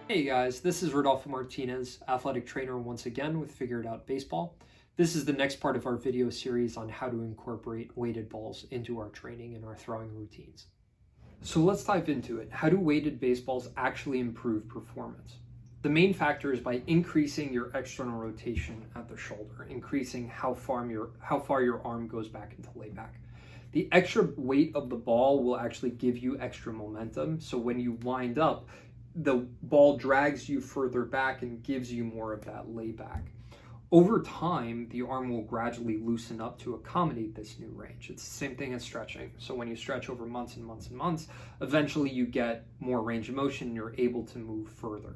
Hey guys, this is Rodolfo Martinez, athletic trainer once again with Figure It Out Baseball. This is the next part of our video series on how to incorporate weighted balls into our training and our throwing routines. So let's dive into it. How do weighted baseballs actually improve performance? The main factor is by increasing your external rotation at the shoulder, increasing how far your arm goes back into layback. The extra weight of the ball will actually give you extra momentum. So when you wind up, the ball drags you further back and gives you more of that layback. Over time, the arm will gradually loosen up to accommodate this new range. It's the same thing as stretching. So when you stretch over months and months and months, eventually you get more range of motion and you're able to move further.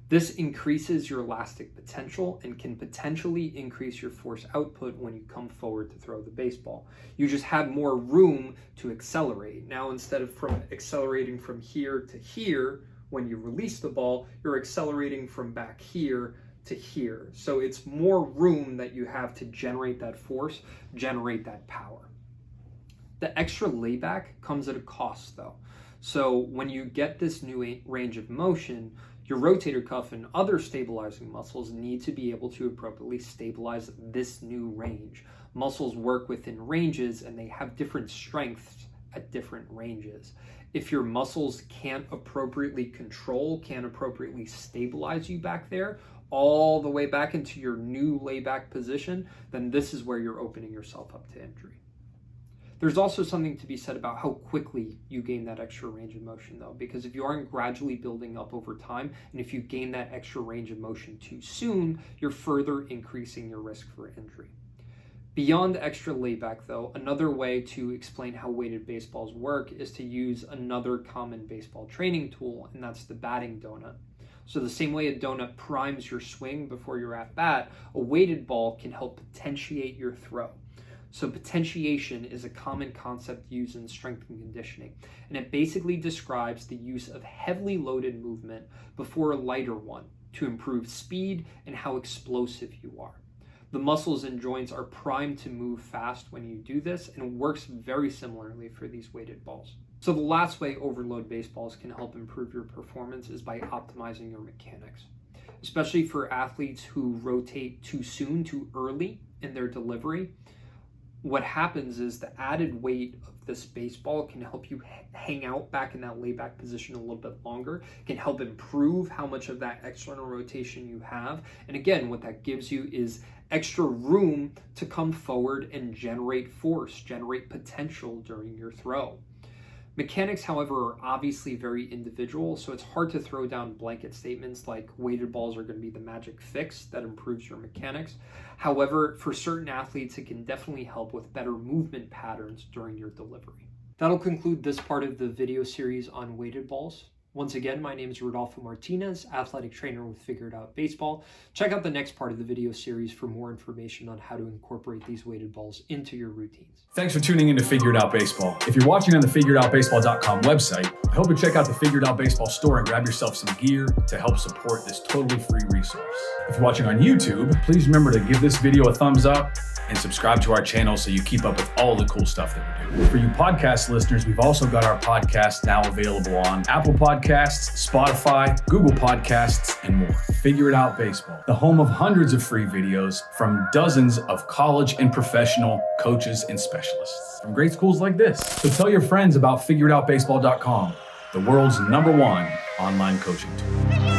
This increases your elastic potential and can potentially increase your force output when you come forward to throw the baseball. You just have more room to accelerate. Now, instead of accelerating from here to here, when you release the ball, you're accelerating from back here to here. So it's more room that you have to generate that force, generate that power. The extra layback comes at a cost though. So when you get this new range of motion, your rotator cuff and other stabilizing muscles need to be able to appropriately stabilize this new range. Muscles work within ranges and they have different strengths at different ranges. If your muscles can't appropriately control, can't appropriately stabilize you back there, all the way back into your new layback position, then this is where you're opening yourself up to injury. There's also something to be said about how quickly you gain that extra range of motion though, because if you aren't gradually building up over time, and if you gain that extra range of motion too soon, you're further increasing your risk for injury. Beyond extra layback though, another way to explain how weighted baseballs work is to use another common baseball training tool, and that's the batting donut. So the same way a donut primes your swing before you're at bat, a weighted ball can help potentiate your throw. So potentiation is a common concept used in strength and conditioning, and it basically describes the use of heavily loaded movement before a lighter one to improve speed and how explosive you are. The muscles and joints are primed to move fast when you do this, and it works very similarly for these weighted balls. So the last way overload baseballs can help improve your performance is by optimizing your mechanics, especially for athletes who rotate too soon, too early in their delivery. What happens is the added weight of this baseball can help you hang out back in that layback position a little bit longer, can help improve how much of that external rotation you have. And again, what that gives you is extra room to come forward and generate force, generate potential during your throw. Mechanics, however, are obviously very individual, so it's hard to throw down blanket statements like weighted balls are going to be the magic fix that improves your mechanics. However, for certain athletes, it can definitely help with better movement patterns during your delivery. That'll conclude this part of the video series on weighted balls. Once again, my name is Rodolfo Martinez, athletic trainer with Figure It Out Baseball. Check out the next part of the video series for more information on how to incorporate these weighted balls into your routines. Thanks for tuning in to Figure It Out Baseball. If you're watching on the figureitoutbaseball.com website, I hope you check out the Figure It Out Baseball store and grab yourself some gear to help support this totally free resource. If you're watching on YouTube, please remember to give this video a thumbs up and subscribe to our channel so you keep up with all the cool stuff that we do. For you podcast listeners, we've also got our podcast now available on Apple Podcasts, Spotify, Google Podcasts, and more. Figure It Out Baseball, the home of hundreds of free videos from dozens of college and professional coaches and specialists from great schools like this. So tell your friends about figureitoutbaseball.com, the world's #1 online coaching tool.